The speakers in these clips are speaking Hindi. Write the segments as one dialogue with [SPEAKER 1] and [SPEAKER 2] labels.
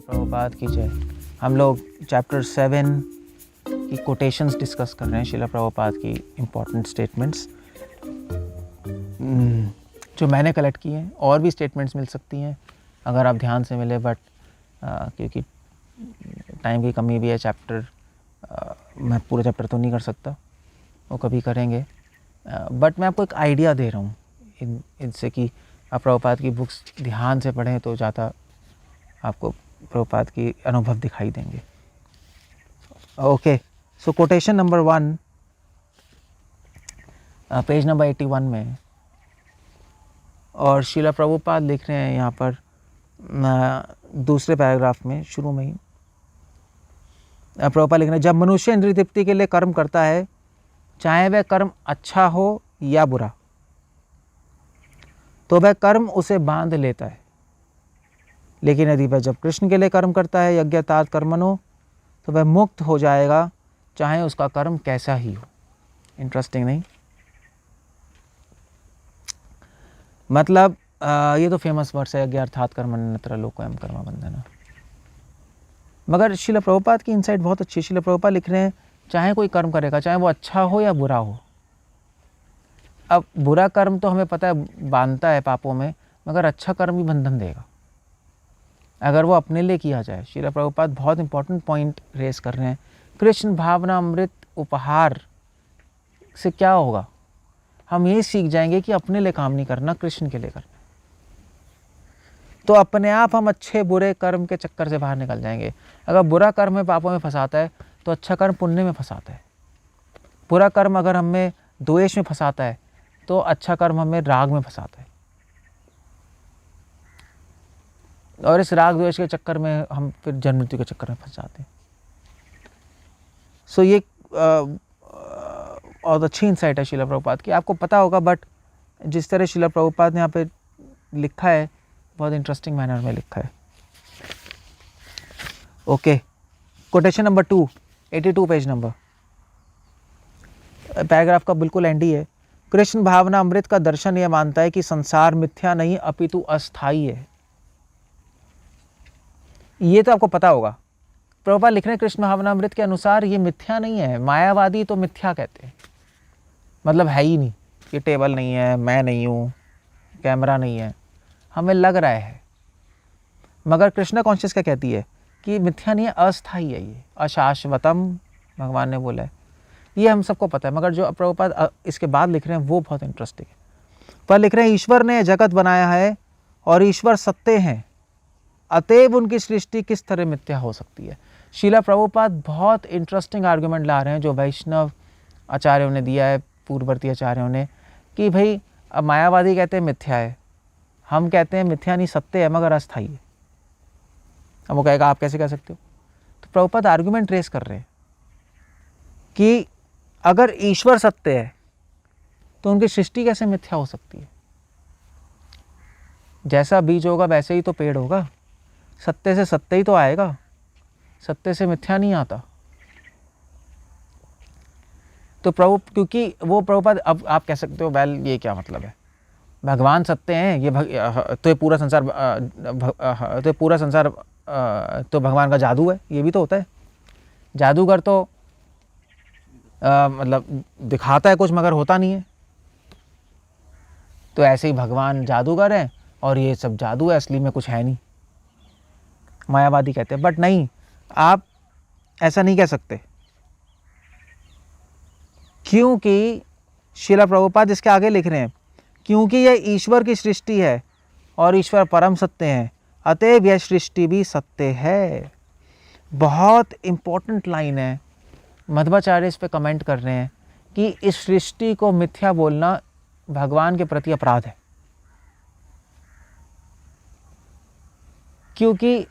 [SPEAKER 1] प्रभुपाद की जय। हम लोग चैप्टर 7 की कोटेशंस डिस्कस कर रहे हैं, शिला प्रभुपाद की इम्पोर्टेंट स्टेटमेंट्स जो मैंने कलेक्ट किए हैं। और भी स्टेटमेंट्स मिल सकती हैं अगर आप ध्यान से मिले, बट क्योंकि टाइम की कमी भी है, मैं पूरा चैप्टर तो नहीं कर सकता, वो कभी करेंगे। बट मैं आपको एक आइडिया दे रहा हूँ इनसे कि आप प्रभुपाद की बुक्स ध्यान से पढ़ें तो ज़्यादा आपको प्रभुपाद की अनुभव दिखाई देंगे। ओके, सो कोटेशन नंबर 1 पेज नंबर 81 में, और शिला प्रभुपाद लिख रहे हैं यहाँ पर दूसरे पैराग्राफ में शुरू में ही। प्रभुपाद लिख रहे हैं, जब मनुष्य इंद्रिय तृप्ति के लिए कर्म करता है, चाहे वह कर्म अच्छा हो या बुरा, तो वह कर्म उसे बांध लेता है। लेकिन यदि वह जब कृष्ण के लिए कर्म करता है, यज्ञातात कर्मणो, तो वह मुक्त हो जाएगा, चाहे उसका कर्म कैसा ही हो। इंटरेस्टिंग नहीं? मतलब ये तो फेमस वर्स है, यज्ञार्थात कर्मण्य नत्र लोकोयम कर्म बंधना। मगर शिला प्रभुपाद की इनसाइट बहुत अच्छी। शिला प्रभुपाद लिख रहे हैं, चाहे कोई कर्म करेगा, चाहे वो अच्छा हो या बुरा हो। अब बुरा कर्म तो हमें पता है बांधता है पापों में, मगर अच्छा कर्म भी बंधन देगा अगर वो अपने लिए किया जाए। शिला प्रभुपाद बहुत इंपॉर्टेंट पॉइंट रेस कर रहे हैं। कृष्ण भावना अमृत उपहार से क्या होगा? हम ये सीख जाएंगे कि अपने लिए काम नहीं करना, कृष्ण के लिए करना। तो अपने आप हम अच्छे बुरे कर्म के चक्कर से बाहर निकल जाएंगे। अगर बुरा कर्म में पापों में फंसाता है, तो अच्छा कर्म पुण्य में फंसाता है। बुरा कर्म अगर हमें द्वेष में फंसाता है, तो अच्छा कर्म हमें राग में फंसाता है, और इस राग द्वेष के चक्कर में हम फिर जन्म मृत्यु के चक्कर में फंस जाते हैं। सो ये और अच्छी इंसाइट है शिला प्रभुपाद की, आपको पता होगा। बट जिस तरह शिला प्रभुपाद ने यहाँ पे लिखा है, बहुत इंटरेस्टिंग मैनर में लिखा है। Okay, quotation number 2, 82 page number, paragraph का बिल्कुल एंड ही है। कृष्ण भावना अमृत का दर्शन यह मानता है कि संसार मिथ्या नहीं अपितु अस्थाई है। ये तो आपको पता होगा। प्रभुपाद लिख रहे हैं, कृष्ण भावना अमृत के अनुसार ये मिथ्या नहीं है। मायावादी तो मिथ्या कहते हैं, मतलब है ही नहीं, ये टेबल नहीं है, मैं नहीं हूँ, कैमरा नहीं है, हमें लग रहा है। मगर कृष्णा कॉन्शियस क्या कहती है कि मिथ्या नहीं है, अस्थाई है, ये अशाश्वतम भगवान ने बोला है। ये हम सबको पता है, मगर जो प्रभुपाद इसके बाद लिख रहे हैं वो बहुत इंटरेस्टिंग है। पर लिख रहे हैं, ईश्वर ने जगत बनाया है और ईश्वर सत्य हैं, अतएव उनकी सृष्टि किस तरह मिथ्या हो सकती है। शिला प्रभुपाद बहुत इंटरेस्टिंग आर्गुमेंट ला रहे हैं जो वैष्णव आचार्यों ने दिया है, पूर्ववर्ती आचार्यों ने, कि भाई अब मायावादी कहते हैं मिथ्या है, हम कहते हैं मिथ्या नहीं सत्य है मगर अस्थाई है। अब वो कहेगा आप कैसे कह सकते हो? तो प्रभुपाद आर्गुमेंट रेस कर रहे हैं कि अगर ईश्वर सत्य है तो उनकी सृष्टि कैसे मिथ्या हो सकती है? जैसा बीज होगा वैसे ही तो पेड़ होगा, सत्य से सत्य ही तो आएगा, सत्य से मिथ्या नहीं आता। तो क्योंकि वो प्रभुपाद, अब आप कह सकते हो वेल ये क्या मतलब है, भगवान सत्य हैं, ये तो ये पूरा संसार तो भगवान का जादू है, ये भी तो होता है। जादूगर तो मतलब दिखाता है कुछ मगर होता नहीं है, तो ऐसे ही भगवान जादूगर हैं और ये सब जादू है, असली में कुछ है नहीं, मायावादी कहते हैं। बट नहीं, आप ऐसा नहीं कह सकते, क्योंकि शिला प्रभुपाद इसके आगे लिख रहे हैं, क्योंकि यह ईश्वर की सृष्टि है और ईश्वर परम सत्य है, अतएव यह सृष्टि भी सत्य है। बहुत इंपॉर्टेंट लाइन है। मध्वाचार्य इस पे कमेंट कर रहे हैं कि इस सृष्टि को मिथ्या बोलना भगवान के प्रति अपराध है, क्योंकि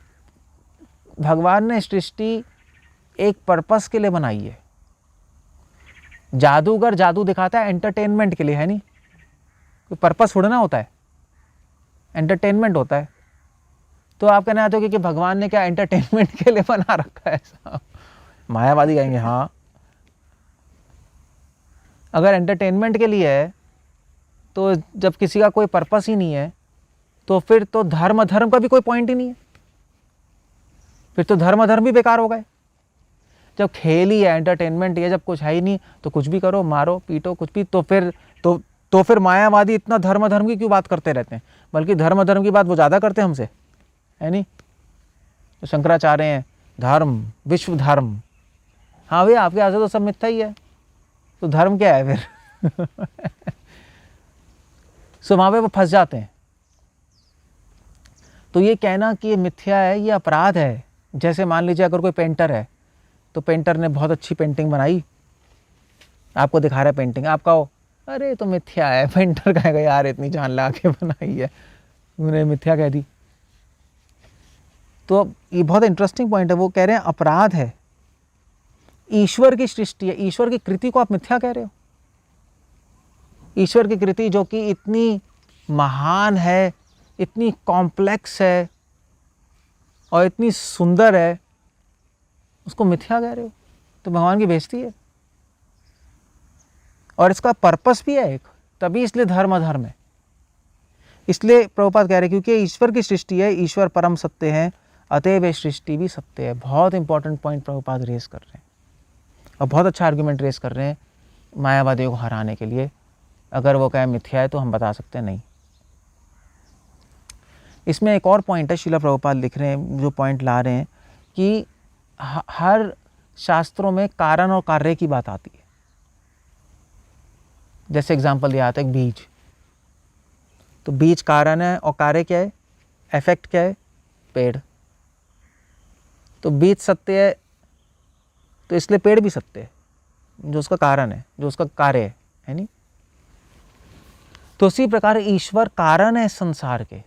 [SPEAKER 1] भगवान ने सृष्टि एक पर्पस के लिए बनाई है। जादूगर जादू दिखाता है एंटरटेनमेंट के लिए, है नहीं, कोई पर्पस थोड़ा ना होता है, एंटरटेनमेंट होता है। तो आप कहना चाहते हो कि भगवान ने क्या एंटरटेनमेंट के लिए बना रखा है ऐसा? मायावादी कहेंगे हाँ, अगर एंटरटेनमेंट के लिए है तो जब किसी का कोई पर्पस ही नहीं है तो फिर तो धर्म का भी कोई पॉइंट ही नहीं है, फिर तो धर्म भी बेकार हो गए। जब खेल ही है, एंटरटेनमेंट ही है, जब कुछ है ही नहीं तो कुछ भी करो, मारो पीटो कुछ भी, तो फिर मायावादी इतना धर्म की क्यों बात करते रहते हैं? बल्कि धर्म की बात वो ज़्यादा करते हैं हमसे, है नहीं? तो शंकराचार्य हैं धर्म विश्व धर्म, हाँ भैया आपके यहाँ से तो सब मिथ्या ही है, तो धर्म क्या है फिर? सो वहाँ पे वो फंस जाते हैं। तो ये कहना कि ये मिथ्या है, ये अपराध है। जैसे मान लीजिए अगर कोई पेंटर है, तो पेंटर ने बहुत अच्छी पेंटिंग बनाई, आपको दिखा रहा है पेंटिंग, आप कहो अरे तो मिथ्या है, पेंटर कहेगा यार इतनी जान लगा के बनाई है, उन्हें मिथ्या कह दी। तो ये बहुत इंटरेस्टिंग पॉइंट है, वो कह रहे हैं अपराध है, ईश्वर की सृष्टि है, ईश्वर की कृति को आप मिथ्या कह रहे हो। ईश्वर की कृति जो कि इतनी महान है, इतनी कॉम्प्लेक्स है और इतनी सुंदर है, उसको मिथ्या कह रहे हो, तो भगवान की बेइज्जती है। और इसका पर्पस भी है एक, तभी इसलिए धर्म है। इसलिए प्रभुपाद कह रहे हैं क्योंकि ईश्वर की सृष्टि है, ईश्वर परम सत्य है, अतएव ये सृष्टि भी सत्य है। बहुत इंपॉर्टेंट पॉइंट प्रभुपाद रेस कर रहे हैं और बहुत अच्छा आर्ग्यूमेंट रेस कर रहे हैं मायावादियों को हराने के लिए। अगर वो कहे मिथ्या है तो हम बता सकते हैं नहीं। इसमें एक और पॉइंट है, शिला प्रभुपाद लिख रहे हैं, जो पॉइंट ला रहे हैं कि हर शास्त्रों में कारण और कार्य की बात आती है। जैसे एग्जांपल दिया आता है बीज, तो बीज कारण है और कार्य क्या है, इफेक्ट क्या है, पेड़। तो बीज सत्य है तो इसलिए पेड़ भी सत्य है, जो उसका कारण है, जो उसका कार्य है नहीं? तो उसी प्रकार ईश्वर कारण है संसार के,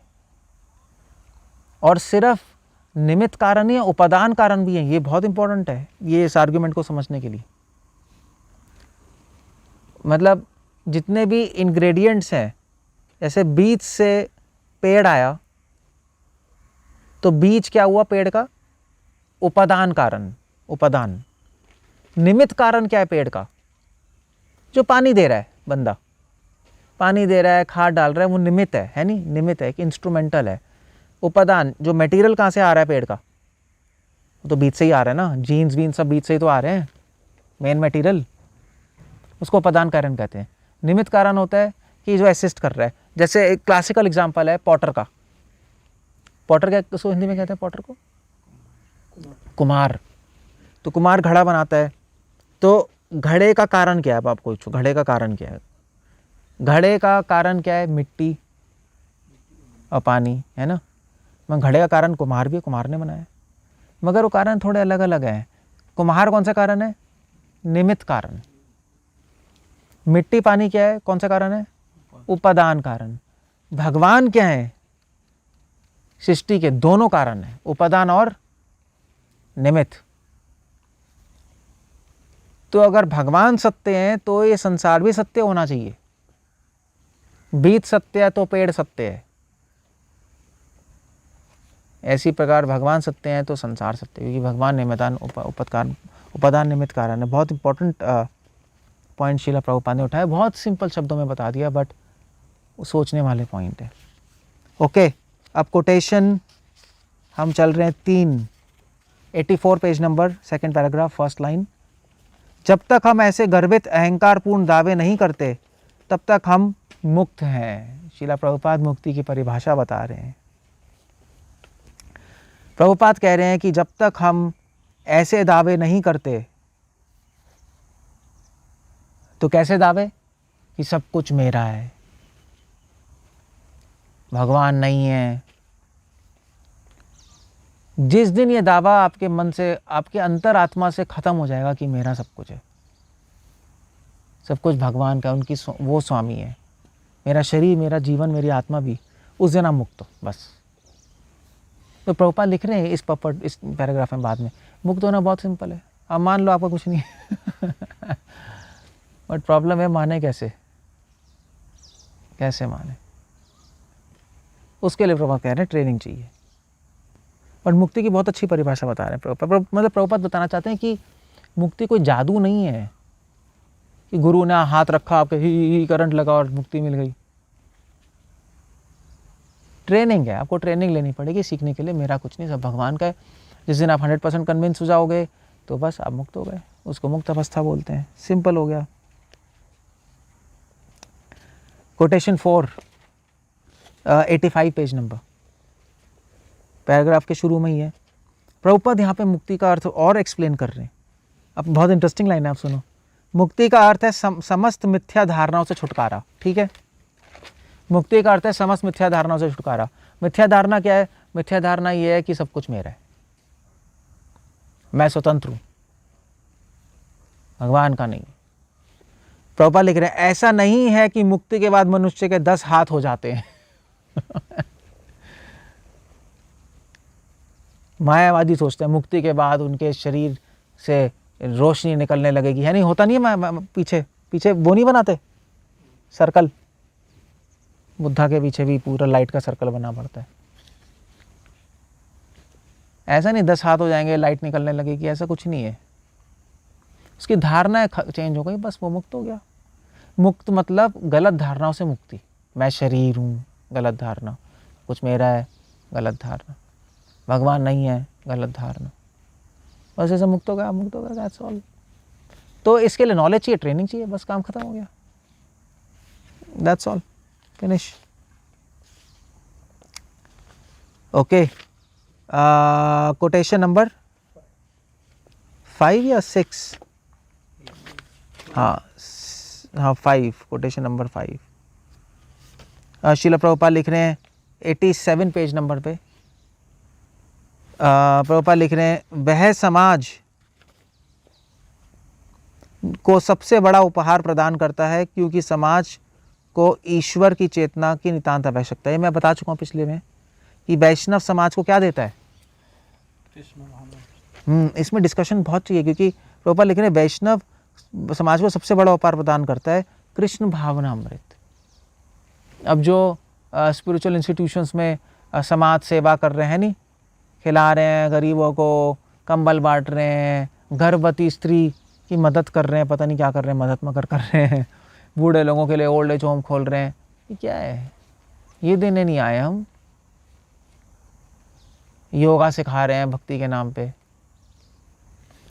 [SPEAKER 1] और सिर्फ निमित्त कारण ही है, उपादान कारण भी है। ये बहुत इंपॉर्टेंट है ये इस आर्ग्यूमेंट को समझने के लिए। मतलब जितने भी इंग्रेडिएंट्स हैं, जैसे बीज से पेड़ आया, तो बीज क्या हुआ पेड़ का, उपादान कारण, उपादान। निमित्त कारण क्या है पेड़ का, जो पानी दे रहा है, बंदा पानी दे रहा है, खाद डाल रहा है, वो निमित्त है नहीं? निमित्त है, एक इंस्ट्रूमेंटल है। उपादान जो मटेरियल कहाँ से आ रहा है पेड़ का, वो तो बीज से ही आ रहा है ना, जीन्स वीन्स सब बीज से ही तो आ रहे हैं, मेन मटेरियल, उसको उपादान कारण कहते हैं। निमित्त कारण होता है कि जो असिस्ट कर रहा है। जैसे एक क्लासिकल एग्जांपल है पॉटर का। पॉटर क्या उसको हिंदी में कहते हैं, पॉटर को कुम्हार। तो कुम्हार घड़ा बनाता है, तो घड़े का कारण क्या है, अब आपको पूछो घड़े का कारण क्या है? घड़े का कारण क्या है, मिट्टी और पानी, है ना? मगर घड़े का कारण कुम्हार भी है, कुम्हार ने बनाया, मगर वो कारण थोड़े अलग अलग हैं। कुम्हार कौन सा कारण है, निमित्त कारण। मिट्टी पानी क्या है, कौन सा कारण है, उपादान कारण। भगवान क्या है, सृष्टि के दोनों कारण है, उपादान और निमित्त। तो अगर भगवान सत्य हैं तो ये संसार भी सत्य होना चाहिए। बीज सत्य है तो पेड़ सत्य है, ऐसी प्रकार भगवान सत्य हैं तो संसार सत्य, क्योंकि भगवान निमित्तान उपादान निमित्त कारण है। बहुत इंपॉर्टेंट पॉइंट शिला प्रभुपाद ने उठाया, बहुत सिंपल शब्दों में बता दिया, बट सोचने वाले पॉइंट है। ओके, अब कोटेशन हम चल रहे हैं 84 page number, second paragraph, first line. जब तक हम ऐसे गर्वित अहंकारपूर्ण दावे नहीं करते तब तक हम मुक्त हैं। शिला प्रभुपाद मुक्ति की परिभाषा बता रहे हैं। प्रभुपाद कह रहे हैं कि जब तक हम ऐसे दावे नहीं करते, तो कैसे दावे, कि सब कुछ मेरा है, भगवान नहीं है। जिस दिन ये दावा आपके मन से, आपके अंतरात्मा से खत्म हो जाएगा कि मेरा सब कुछ है, सब कुछ भगवान का, उनकी वो स्वामी है, मेरा शरीर, मेरा जीवन, मेरी आत्मा भी, उस दिन आप मुक्त हो बस। तो प्रभुपाद लिख रहे हैं इस पैराग्राफ में बाद में, मुक्त होना बहुत सिंपल है, आप मान लो आपका कुछ नहीं है। बट प्रॉब्लम है माने कैसे, कैसे माने, उसके लिए प्रभुपाद कह रहे हैं ट्रेनिंग चाहिए। और मुक्ति की बहुत अच्छी परिभाषा बता रहे हैं प्रभुपाद। मतलब प्रभुपाद बताना चाहते हैं कि मुक्ति कोई जादू नहीं है कि गुरु ने हाथ रखा, आपके ही करंट लगा और मुक्ति मिल गई। ट्रेनिंग है, आपको ट्रेनिंग लेनी पड़ेगी सीखने के लिए। मेरा कुछ नहीं, सब भगवान का है। जिस दिन आप 100% कन्विंस हो जाओगे तो बस आप मुक्त हो गए, उसको मुक्त अवस्था बोलते हैं। सिंपल हो गया। कोटेशन 4, 85 पेज नंबर, पैराग्राफ के शुरू में ही है। प्रभुपाद यहाँ पे मुक्ति का अर्थ और एक्सप्लेन कर रहे हैं। अब बहुत इंटरेस्टिंग लाइन है, आप सुनो। मुक्ति का अर्थ है समस्त मिथ्या धारणाओं से छुटकारा। ठीक है, मुक्ति का अर्थ है समस्त मिथ्या धारणाओं से छुटकारा। मिथ्या धारणा क्या है? मिथ्या धारणा ये है कि सब कुछ मेरा है, मैं स्वतंत्र हूं, भगवान का नहीं। प्रभुपाद लिख रहे हैं ऐसा नहीं है कि मुक्ति के बाद मनुष्य के 10 हाथ हो जाते हैं। मायावादी सोचते हैं मुक्ति के बाद उनके शरीर से रोशनी निकलने लगेगी, है नहीं, होता नहीं है। पीछे पीछे वो नहीं बनाते सर्कल, बुद्धा के पीछे भी पूरा लाइट का सर्कल बना पड़ता है। ऐसा नहीं 10 हाथ हो जाएंगे, लाइट निकलने लगेगी, ऐसा कुछ नहीं है। उसकी धारणा चेंज हो गई, बस वो मुक्त हो गया। मुक्त मतलब गलत धारणाओं से मुक्ति। मैं शरीर हूँ, गलत धारणा। कुछ मेरा है, गलत धारणा। भगवान नहीं है, गलत धारणा। बस ऐसे मुक्त हो गया, मुक्त हो गया, दैट्स ऑल। तो इसके लिए नॉलेज चाहिए, ट्रेनिंग चाहिए, बस काम खत्म हो गया, that's all, finish. Okay, quotation number 5 या 6? हाँ 5, कोटेशन नंबर 5। श्रील प्रभुपाद लिख रहे हैं 87 पेज नंबर पे। प्रभुपाद लिख रहे हैं वह समाज को सबसे बड़ा उपहार प्रदान करता है क्योंकि समाज को ईश्वर की चेतना की नितांत आवश्यकता है। मैं बता चुका हूँ पिछले में कि वैष्णव समाज को क्या देता है। इसमें डिस्कशन बहुत चाहिए क्योंकि प्रभुपाद लिख रहे हैं वैष्णव समाज को सबसे बड़ा उपहार प्रदान करता है कृष्ण भावना अमृत। अब जो स्पिरिचुअल इंस्टीट्यूशंस में समाज सेवा कर रहे हैं, नहीं, खिला रहे हैं गरीबों को, कंबल बांट रहे हैं, गर्भवती स्त्री की मदद कर रहे हैं, पता नहीं क्या कर रहे हैं, मदद मगर कर रहे हैं, बूढ़े लोगों के लिए ओल्ड एज होम खोल रहे हैं, ये क्या है? ये देने नहीं आए हम। योगा सिखा रहे हैं भक्ति के नाम पे।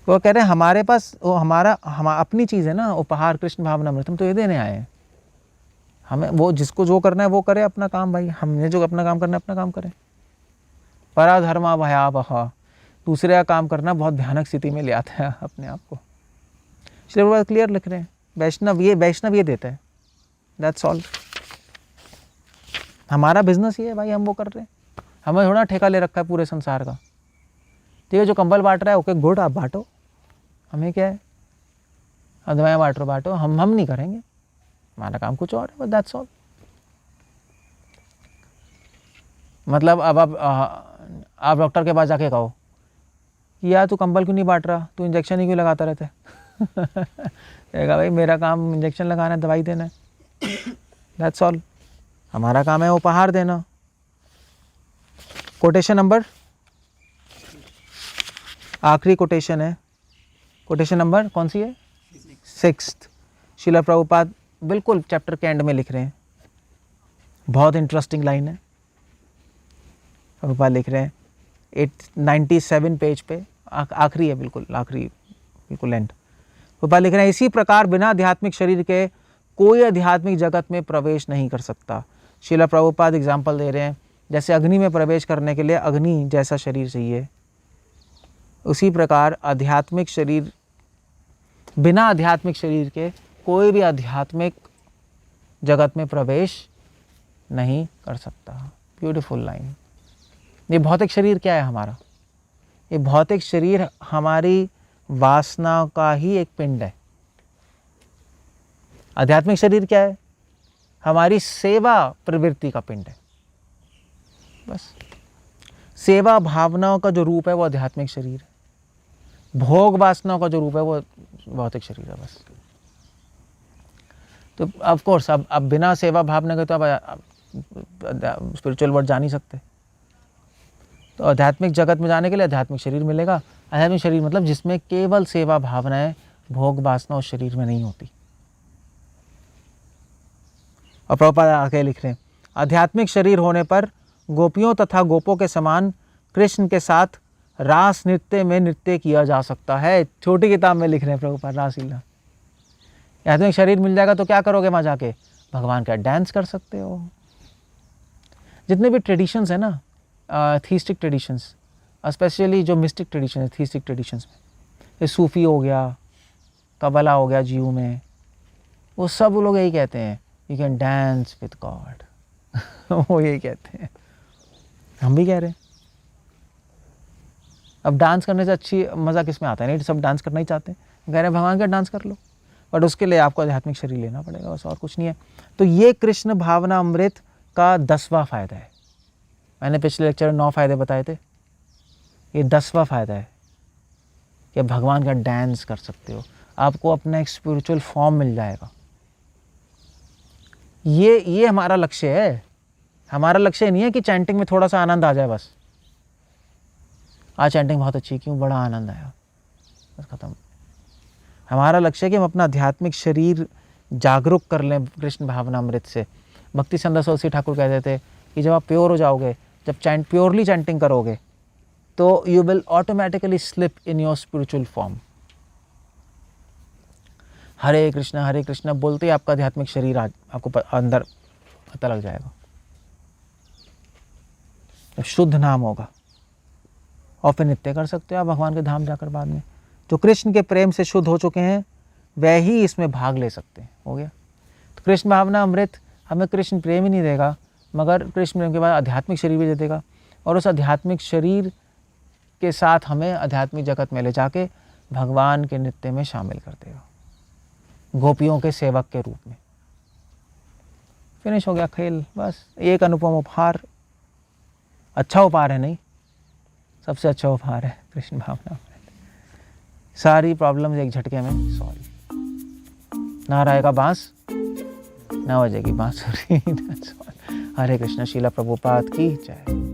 [SPEAKER 1] वो कह रहे हैं हमारे पास वो हमारा अपनी चीज़ है ना, उपहार कृष्ण भावना अमृत, हम तो ये देने आए हैं। हमें वो जिसको जो करना है वो करे अपना काम, भाई हमने जो अपना काम करना है अपना काम करें। पराधर्मा भयावह, दूसरे का काम करना बहुत भयानक स्थिति में ले आता है अपने आप को। श्री प्रभुपाद क्लियर लिख रहे हैं वैष्णव ये देता है, दैट्स ऑल। हमारा बिजनेस ये है भाई, हम वो कर रहे हैं। हमें थोड़ा ठेका ले रखा है पूरे संसार का। ठीक है, जो कंबल बांट रहा है ओके गुड, आप बांटो, हमें क्या है, अब दवाएं बांट रहे बांटो, हम नहीं करेंगे, हमारा काम कुछ और है, दैट्स ऑल। मतलब अब आप डॉक्टर के पास जाके कहो कि यार तू कंबल क्यों नहीं बांट रहा, तू इंजेक्शन ही क्यों लगाता रहता है? कहेगा भाई मेरा काम इंजेक्शन लगाना है, दवाई देना है, दैट्स ऑल। हमारा काम है उपहार देना। कोटेशन नंबर, आखिरी कोटेशन है, कोटेशन नंबर कौन सी है? 6। श्रील प्रभुपाद बिल्कुल चैप्टर के एंड में लिख रहे हैं, बहुत इंटरेस्टिंग लाइन है। प्रभुपाद लिख रहे हैं 97 पेज पे, आखिरी है, बिल्कुल आखिरी, बिल्कुल एंड। प्रभुपाद लिख रहे हैं इसी प्रकार बिना आध्यात्मिक शरीर के कोई आध्यात्मिक जगत में प्रवेश नहीं कर सकता। श्रील प्रभुपाद एग्जाम्पल दे रहे हैं जैसे अग्नि में प्रवेश करने के लिए अग्नि जैसा शरीर चाहिए, उसी प्रकार आध्यात्मिक शरीर, बिना आध्यात्मिक शरीर के कोई भी आध्यात्मिक जगत में प्रवेश नहीं कर सकता। Beautiful line. ये भौतिक शरीर क्या है हमारा? ये भौतिक शरीर हमारी वासना का ही एक पिंड है। आध्यात्मिक शरीर क्या है? हमारी सेवा प्रवृत्ति का पिंड है, बस। सेवा भावनाओं का जो रूप है वो आध्यात्मिक शरीर है, भोग वासनाओं का जो रूप है वो भौतिक शरीर है, बस। तो ऑफ कोर्स अब बिना सेवा भावना के तो अब स्पिरिचुअल वर्ल्ड जा नहीं सकते। तो आध्यात्मिक जगत में जाने के लिए आध्यात्मिक शरीर मिलेगा। आध्यात्मिक शरीर मतलब जिसमें केवल सेवा भावनाएं, भोग वासना उस शरीर में नहीं होती। और प्रभुपाद आगे लिख रहे हैं आध्यात्मिक शरीर होने पर गोपियों तथा गोपों के समान कृष्ण के साथ रास नृत्य में नृत्य किया जा सकता है। छोटी किताब में लिख रहे हैं प्रभुपाद रासलीला। आध्यात्मिक शरीर मिल जाएगा तो क्या करोगे वहाँ जाके? भगवान का डांस कर सकते हो। जितने भी ट्रेडिशंस है ना, थीस्टिक ट्रेडिशंस, स्पेशली जो मिस्टिक ट्रेडिशन है थीस्टिक ट्रेडिशंस में, ये सूफी हो गया, कबला हो गया जीव में, वो सब लोग यही कहते हैं you can dance with God. वो यही कहते हैं, हम भी कह रहे हैं। अब डांस करने से अच्छी मज़ा किस में आता है? नहीं, सब डांस करना ही चाहते हैं, कह रहे हैं भगवान का डांस कर लो, बट उसके लिए आपको आध्यात्मिक शरीर लेना पड़ेगा, बस और कुछ नहीं है। तो ये कृष्ण भावना अमृत का 10वां फ़ायदा है। मैंने पिछले लेक्चर में 9 फ़ायदे बताए थे, ये 10वां फ़ायदा है कि भगवान का डांस कर सकते हो, आपको अपना एक स्पिरिचुअल फॉर्म मिल जाएगा। ये हमारा लक्ष्य है। हमारा लक्ष्य नहीं है कि चैंटिंग में थोड़ा सा आनंद आ जाए बस, आज चैंटिंग बहुत अच्छी, क्यों, बड़ा आनंद आया, बस खत्म। हमारा लक्ष्य है कि हम अपना आध्यात्मिक शरीर जागरूक कर लें कृष्ण भावना अमृत से। भक्ति संत सरस्वती ठाकुर कहते थे कि जब आप प्योर हो जाओगे, जब प्योरली चैंटिंग करोगे, तो you will automatically slip in your spiritual form. Hare Krishna बोलते ही आपका आध्यात्मिक शरीर आपको अंदर पता लग जाएगा, तो शुद्ध नाम होगा और फिर नृत्य कर सकते हो आप भगवान के धाम जाकर। बाद में जो कृष्ण के प्रेम से शुद्ध हो चुके हैं वह ही इसमें भाग ले सकते हैं। हो गया। तो कृष्ण भावना अमृत हमें कृष्ण प्रेम ही नहीं देगा, मगर कृष्ण प्रेम के बाद आध्यात्मिक शरीर भी दे देगा, और उस आध्यात्मिक शरीर के साथ हमें आध्यात्मिक जगत में ले जाके भगवान के नृत्य में शामिल कर देगा, गोपियों के सेवक के रूप में। फिनिश हो गया खेल। बस एक अनुपम उपहार, अच्छा उपहार है, नहीं सबसे अच्छा उपहार है कृष्ण भावना। सारी प्रॉब्लम्स एक झटके में सॉल्व। ना रहेगा बांस, ना बजेगी बांसुरी। हरे कृष्ण। शीला प्रभुपाद की जय।